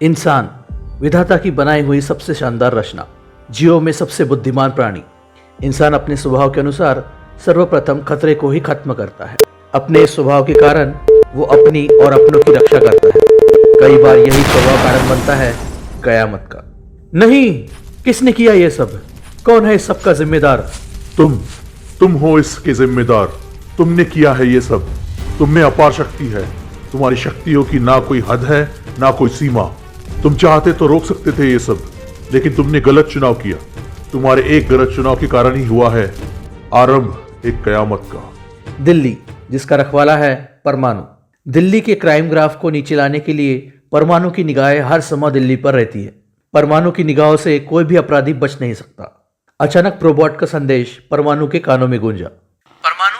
इंसान विधाता की बनाई हुई सबसे शानदार रचना, जीवों में सबसे बुद्धिमान प्राणी। इंसान अपने स्वभाव के अनुसार सर्वप्रथम खतरे को ही खत्म करता है। अपने इस स्वभाव के कारण वो अपनी और अपनों की रक्षा करता है। कई बार यही स्वभाव कारण बनता है कयामत का। नहीं, किसने किया ये सब? कौन है इस सब का जिम्मेदार? तुम हो इसके जिम्मेदार। तुमने किया है ये सब। तुम में अपार शक्ति है। तुम्हारी शक्तियों की ना कोई हद है ना कोई सीमा। तुम चाहते तो रोक सकते थे ये सब, लेकिन तुमने गलत चुनाव किया। तुम्हारे एक गलत चुनाव के कारण ही हुआ है आरंभ एक कयामत का। दिल्ली, जिसका रखवाला है परमाणु। दिल्ली के क्राइम ग्राफ को नीचे लाने के लिए परमाणु की निगाहें हर समय दिल्ली पर रहती है। परमाणु की निगाहों से कोई भी अपराधी बच नहीं सकता। अचानक प्रोबॉट का संदेश परमाणु के कानों में गूंजा। परमाणु,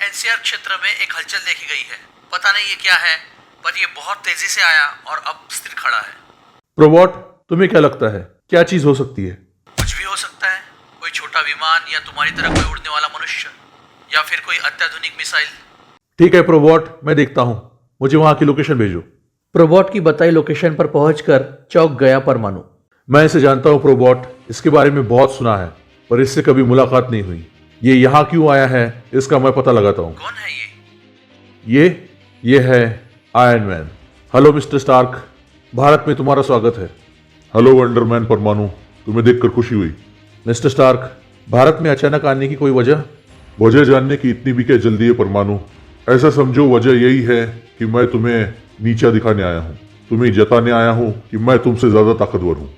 एनसीआर क्षेत्र में एक हलचल देखी गई है। पता नहीं ये क्या है, पर ये बहुत तेजी से आया और अब स्थिर खड़ा है। प्रोबॉट, तुम्हें क्या लगता है क्या चीज हो सकती है? कुछ भी हो सकता है। कोई छोटा विमान, या तुम्हारी तरह कोई उड़ने वाला मनुष्य, या फिर कोई अत्याधुनिक मिसाइल। ठीक है प्रोबॉट, मैं देखता हूं। मुझे वहां की लोकेशन भेजो। प्रोबॉट की बताई लोकेशन पर पहुंचकर चौंक गया परमाणु। मैं इसे जानता हूं प्रोबॉट, इसके बारे में बहुत सुना है, पर इससे कभी मुलाकात नहीं हुई। ये यहाँ क्यों आया है इसका मैं पता लगाता हूँ। कौन है ये? ये है iron man. Hello mister Stark, Bharat में तुम्हारा स्वागत है। हेलो वंडरमैन परमाणु, तुम्हें देखकर खुशी हुई। मिस्टर स्टार्क, भारत में अचानक आने की कोई वजह जानने की इतनी भी क्या जल्दी है परमाणु? ऐसा समझो वजह यही है कि मैं तुम्हें नीचा दिखाने आया हूँ। तुम्हें जताने आया हूँ कि मैं तुमसे ज्यादा ताकतवर हूँ।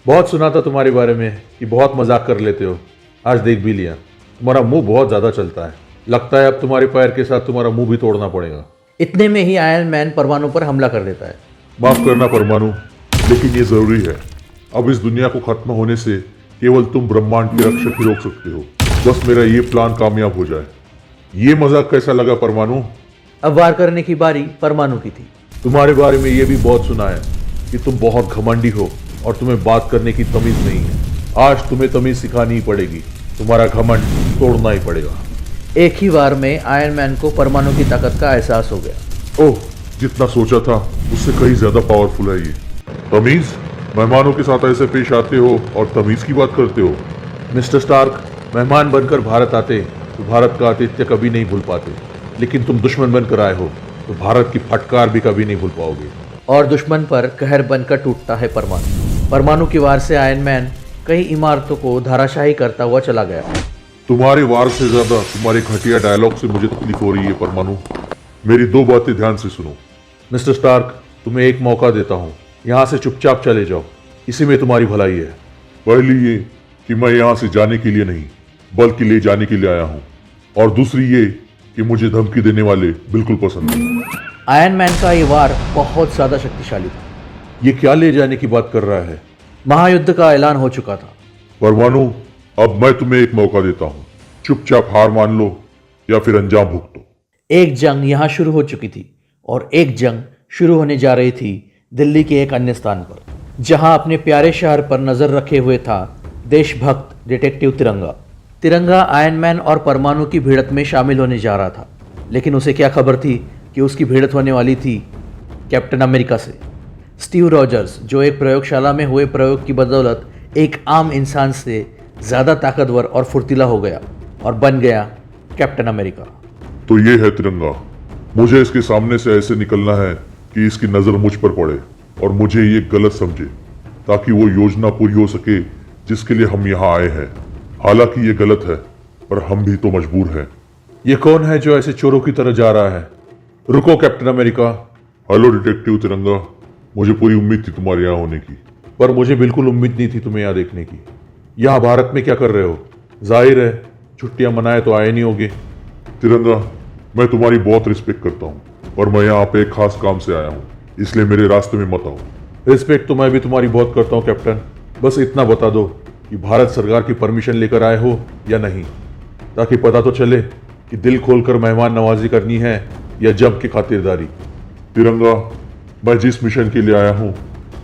बहुत सुना था तुम्हारे बारे में कि बहुत मजाक कर लेते हो। आज देख भी लिया, तुम्हारा मुंह बहुत ज्यादा चलता है। लगता है अब तुम्हारे पैर के साथ तुम्हारा मुंह भी तोड़ना पड़ेगा। इतने में ही आयरन मैन परमाणु पर हमला कर देता है। माफ करना परमाणु, लेकिन ये जरूरी है। अब इस दुनिया को खत्म होने से केवल तुम ब्रह्मांड के रक्षक ही रोक सकते हो। बस मेरा ये प्लान कामयाब हो जाए। ये मजाक कैसा लगा परमाणु? अब वार करने की बारी परमाणु की थी। तुम्हारे बारे में ये भी बहुत सुना है कि तुम बहुत घमंडी हो और तुम्हें बात करने की तमीज नहीं है। आज तुम्हें तमीज सिखानी ही पड़ेगी। तुम्हारा घमंड तोड़ना ही पड़ेगा। एक ही बार में आयरन मैन को परमाणु की ताकत का एहसास हो गया। ओह, जितना सोचा था उससे कहीं ज्यादा पावरफुल है ये। तमीज? मेहमानों के साथ ऐसे पेश आते हो और तमीज की बात करते हो? मिस्टर स्टार्क, मेहमान बनकर भारत आते तो भारत का आतिथ्य कभी नहीं भूल पाते, लेकिन तुम दुश्मन बनकर आए हो तो भारत की फटकार भी कभी नहीं भूल पाओगे। और दुश्मन पर कहर बनकर टूटता है परमाणु। परमाणु की वार से आयरन मैन कई इमारतों को धाराशाही करता हुआ चला गया। तुम्हारे वार से ज्यादा तुम्हारे घटिया डायलॉग से मुझे तकलीफ हो रही है परमाणु। मेरी दो बातें ध्यान से सुनो। मिस्टर स्टार्क, तुम्हें एक मौका देता हूँ, यहाँ से चुपचाप चले जाओ। इसी में तुम्हारी भलाई है। पहली ये कि मैं यहाँ से जाने के लिए नहीं बल्कि ले जाने के लिए आया हूँ, और दूसरी ये कि मुझे धमकी देने वाले बिल्कुल पसंद नहीं। आयरन मैन का ये वार बहुत ज्यादा शक्तिशाली था। ये क्या ले जाने की बात कर रहा है? महायुद्ध का ऐलान हो चुका था। परमाणु, अब मैं तुम्हें एक मौका देता हूँ। चुपचाप हार मान लो या फिर अंजाम भुगतो। एक जंग यहाँ शुरू हो चुकी थी और एक जंग शुरू होने जा रही थी दिल्ली के एक अन्य स्थान पर, जहाँ अपने प्यारे शहर पर नजर रखे हुए था देशभक्त डिटेक्टिव तिरंगा। तिरंगा आयरन मैन और परमाणु की भिड़त में शामिल होने जा रहा था, लेकिन उसे क्या खबर थी कि उसकी भिड़त होने वाली थी कैप्टन अमेरिका से। स्टीव रॉजर्स, जो एक प्रयोगशाला में हुए प्रयोग की बदौलत एक आम इंसान से ज़्यादा ताकतवर और फुर्तीला हो गया और बन गया कैप्टन अमेरिका। तो ये है तिरंगा। मुझे इसके सामने से ऐसे निकलना है कि इसकी नज़र मुझ पर पड़े और मुझे ये गलत समझे, ताकि वो योजना पूरी हो सके जिसके लिए हम यहाँ आए हैं। हालांकि ये गलत है, पर हम भी तो मजबूर हैं। ये कौन है जो ऐसे चोरों की तरह जा रहा है? रुको कैप्टन अमेरिका। हेलो डिटेक्टिव तिरंगा, मुझे पूरी उम्मीद थी तुम्हारे यहाँ होने की, पर मुझे बिल्कुल उम्मीद नहीं थी तुम्हें यहाँ देखने की। यहाँ भारत में क्या कर रहे हो? जाहिर है छुट्टियां मनाए तो आए नहीं होगे। तिरंगा, मैं तुम्हारी बहुत रिस्पेक्ट करता हूँ, पर मैं यहाँ पे एक खास काम से आया हूँ, इसलिए मेरे रास्ते में मत आओ। रिस्पेक्ट तो मैं भी तुम्हारी बहुत करता हूँ कैप्टन। बस इतना बता दो कि भारत सरकार की परमिशन लेकर आए हो या नहीं, ताकि पता तो चले कि दिल खोलकर मेहमान नवाजी करनी है या जम की खातिरदारी। तिरंगा, मैं जिस मिशन के लिए आया हूँ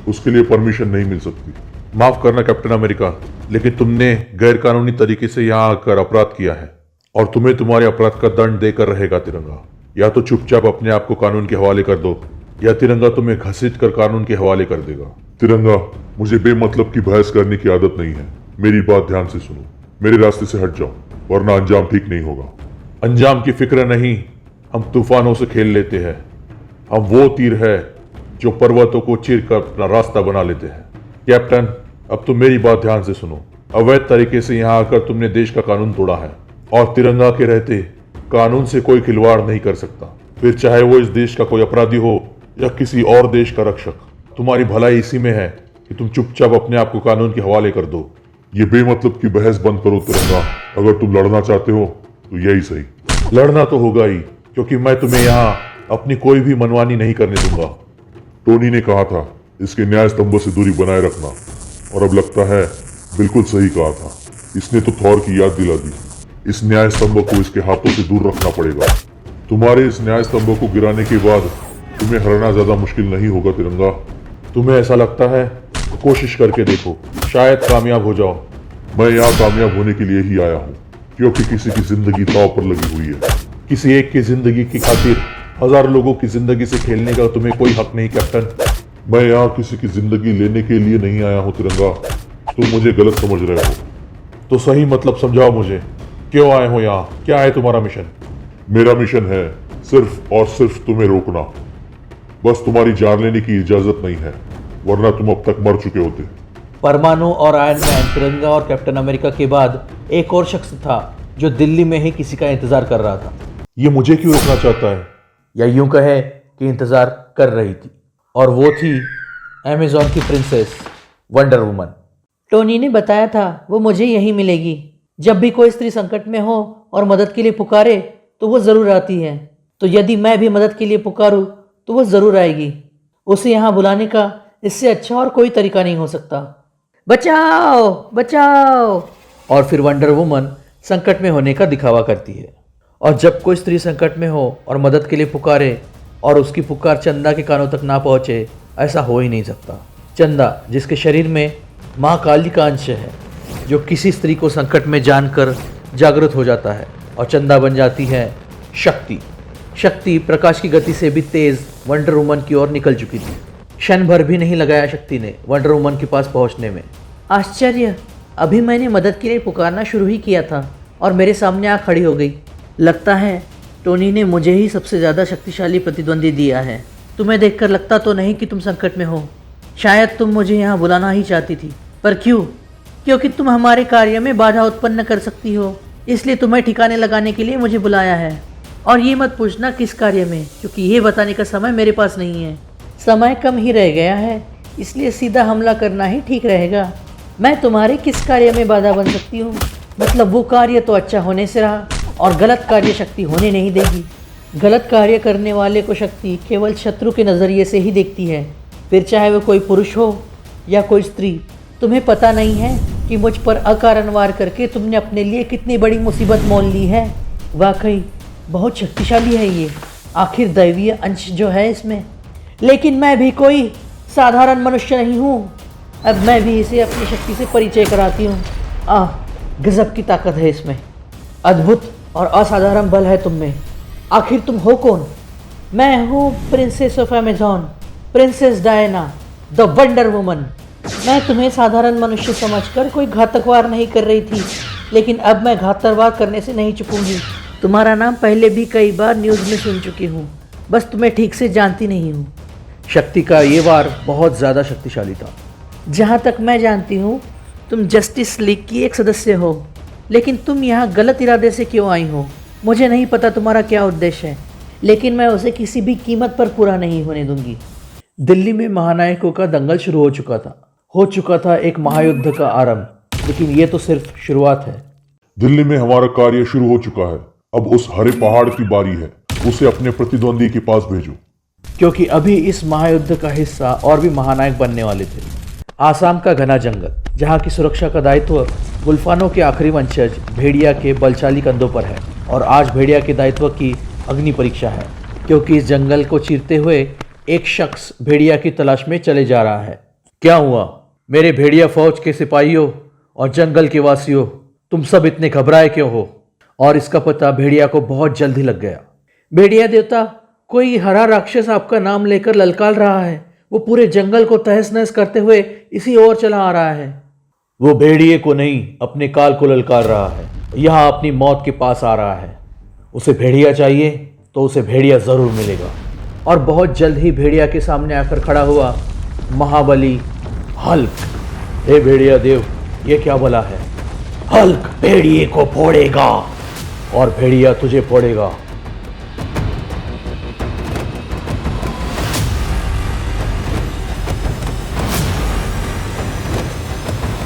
उसके लिए परमिशन नहीं मिल सकती। माफ करना कैप्टन अमेरिका, लेकिन तुमने गैर कानूनी तरीके से यहाँ आकर अपराध किया है और तुम्हें तुम्हारे अपराध का दंड देकर रहेगा तिरंगा। या तो चुपचाप अपने आप को कानून के हवाले कर दो या तिरंगा तुम्हें घसीट कर कानून के हवाले कर देगा? तिरंगा, मुझे बेमतलब की बहस करने की आदत नहीं है। मेरी बात ध्यान से सुनो, मेरे रास्ते से हट जाओ वरना अंजाम ठीक नहीं होगा। अंजाम की फिक्र नहीं, हम तूफानों से खेल लेते हैं। हम वो तीर है जो पर्वतों को चीर कर अपना रास्ता बना लेते हैं। कैप्टन, अब तुम मेरी बात ध्यान से सुनो। अवैध तरीके से यहाँ आकर तुमने देश का कानून तोड़ा है और तिरंगा के रहते कानून से कोई खिलवाड़ नहीं कर सकता, फिर चाहे वो इस देश का कोई अपराधी हो या किसी और देश का रक्षक। तुम्हारी भलाई इसी में है कि तुम चुपचाप अपने आप को कानून के हवाले कर दो। ये बेमतलब की बहस बंद करो तिरंगा। अगर तुम लड़ना चाहते हो तो यही सही। लड़ना तो होगा ही, क्योंकि मैं तुम्हें यहाँ अपनी कोई भी मनमानी नहीं करने दूंगा। टोनी ने कहा था इसके न्याय स्तंभों से दूरी बनाए रखना, और अब लगता है बिल्कुल सही कहा था। इसने तो थॉर की याद दिला दी। इस न्याय स्तंभ को इसके हाथों से दूर रखना पड़ेगा। तुम्हारे इस न्याय स्तंभों को गिराने के बाद तुम्हें हराना ज्यादा मुश्किल नहीं होगा तिरंगा। तुम्हें ऐसा लगता है तो कोशिश करके देखो, शायद कामयाब हो जाओ। मैं यहाँ कामयाब होने के लिए ही आया हूँ, क्योंकि किसी की जिंदगी दांव पर लगी हुई है। किसी एक की जिंदगी की खातिर हजार लोगों की जिंदगी से खेलने का तुम्हें कोई हक नहीं कैप्टन। मैं यहाँ किसी की जिंदगी लेने के लिए नहीं आया हूँ तिरंगा। तुम मुझे गलत समझ रहे हो। तो सही मतलब समझाओ मुझे, क्यों आए हो यहाँ? क्या है तुम्हारा मिशन? मेरा मिशन है सिर्फ और सिर्फ तुम्हें रोकना। बस तुम्हारी जान लेने की इजाजत नहीं है, वरना तुम अब तक मर चुके होते। परमाणु और आयरन मैन, तिरंगा और कैप्टन अमेरिका के बाद एक और शख्स था जो दिल्ली में ही किसी का इंतजार कर रहा था। ये मुझे क्यों रोकना चाहता है? या यूं कहे कि इंतजार कर रही थी, और वो थी अमेजॉन की प्रिंसेस वंडर वुमन। टोनी ने बताया था वो मुझे यही मिलेगी। जब भी कोई स्त्री संकट में हो और मदद के लिए पुकारे तो वो ज़रूर आती है। तो यदि मैं भी मदद के लिए पुकारूं तो वो ज़रूर आएगी। उसे यहाँ बुलाने का इससे अच्छा और कोई तरीका नहीं हो सकता। बचाओ बचाओ! और फिर वंडर वुमन संकट में होने का दिखावा करती है। और जब कोई स्त्री संकट में हो और मदद के लिए पुकारे और उसकी पुकार चंदा के कानों तक ना पहुँचे, ऐसा हो ही नहीं सकता। चंदा, जिसके शरीर में माँ काली का अंश है, जो किसी स्त्री को संकट में जानकर जागृत हो जाता है, और चंदा बन जाती है शक्ति। शक्ति प्रकाश की गति से भी तेज वंडर वुमन की ओर निकल चुकी थी। क्षण भर भी नहीं लगाया शक्ति ने वंडर वुमन के पास पहुंचने में। आश्चर्य, अभी मैंने मदद के लिए पुकारना शुरू ही किया था और मेरे सामने आ खड़ी हो गई। लगता है टोनी ने मुझे ही सबसे ज़्यादा शक्तिशाली प्रतिद्वंदी दिया है। तुम्हें देखकर लगता तो नहीं कि तुम संकट में हो। शायद तुम मुझे यहाँ बुलाना ही चाहती थी, पर क्यों? क्योंकि तुम हमारे कार्य में बाधा उत्पन्न कर सकती हो, इसलिए तुम्हें ठिकाने लगाने के लिए मुझे बुलाया है। और ये मत पूछना किस कार्य में, क्योंकि ये बताने का समय मेरे पास नहीं है। समय कम ही रह गया है, इसलिए सीधा हमला करना ही ठीक रहेगा। मैं तुम्हारे किस कार्य में बाधा बन सकती हूँ? मतलब वो कार्य तो अच्छा होने से रहा, और गलत कार्य शक्ति होने नहीं देगी। गलत कार्य करने वाले को शक्ति केवल शत्रु के नज़रिए से ही देखती है, फिर चाहे वो कोई पुरुष हो या कोई स्त्री। तुम्हें पता नहीं है कि मुझ पर अकारण वार करके तुमने अपने लिए कितनी बड़ी मुसीबत मोल ली है। वाकई बहुत शक्तिशाली है ये, आखिर दैवीय अंश जो है इसमें। लेकिन मैं भी कोई साधारण मनुष्य नहीं हूँ। अब मैं भी इसे अपनी शक्ति से परिचय कराती हूँ। गजब की ताकत है इसमें, अद्भुत और असाधारण बल है तुम में। आखिर तुम हो कौन? मैं हूँ princess of Amazon, princess Diana the wonder woman. मैं तुम्हें साधारण मनुष्य समझकर कोई घातक वार नहीं कर रही थी, लेकिन अब मैं घातक वार करने से नहीं चूकूंगी। तुम्हारा नाम पहले भी कई बार न्यूज़ में सुन चुकी हूँ, बस तुम्हें ठीक से जानती नहीं हूँ। शक्ति का ये वार बहुत ज़्यादा शक्तिशाली था। जहाँ तक मैं जानती हूँ तुम जस्टिस लीग की एक सदस्य हो, लेकिन तुम यहाँ गलत इरादे से क्यों आई हो? मुझे नहीं पता तुम्हारा क्या उद्देश्य है, लेकिन मैं उसे किसी भी कीमत पर पूरा नहीं होने दूंगी। दिल्ली में महानायकों का दंगल शुरू हो चुका था एक महायुद्ध का आरंभ, लेकिन ये तो सिर्फ शुरुआत है। दिल्ली में हमारा कार्य शुरू हो चुका है। अब उस हरे पहाड़ की बारी है, उसे अपने प्रतिद्वंदी के पास भेजो। क्योंकि अभी इस महायुद्ध का हिस्सा और भी महानायक बनने वाले थे। आसाम का घना जंगल, जहाँ की सुरक्षा का दायित्व गुल्फानों के आखिरी वंशज भेड़िया के बलशाली कंधों पर है, और आज भेड़िया के दायित्व की अग्नि परीक्षा है, क्योंकि इस जंगल को चीरते हुए एक शख्स भेड़िया की तलाश में चले जा रहा है। क्या हुआ मेरे भेड़िया फौज के सिपाहियों और जंगल के वासियों, तुम सब इतने घबराए क्यों हो? और इसका पता भेड़िया को बहुत जल्दी लग गया। भेड़िया देवता, कोई हरा राक्षस आपका नाम लेकर ललकार रहा है। वो पूरे जंगल को तहस नहस करते हुए इसी ओर चला आ रहा है। वो भेड़िए को नहीं, अपने काल को ललकार रहा है। यहाँ अपनी मौत के पास आ रहा है। उसे भेड़िया चाहिए तो उसे भेड़िया जरूर मिलेगा। और बहुत जल्द ही भेड़िया के सामने आकर खड़ा हुआ महाबली हल्क। हे भेड़िया देव, ये क्या भला है? हल्क भेड़िए को फोड़ेगा और भेड़िया तुझे फोड़ेगा।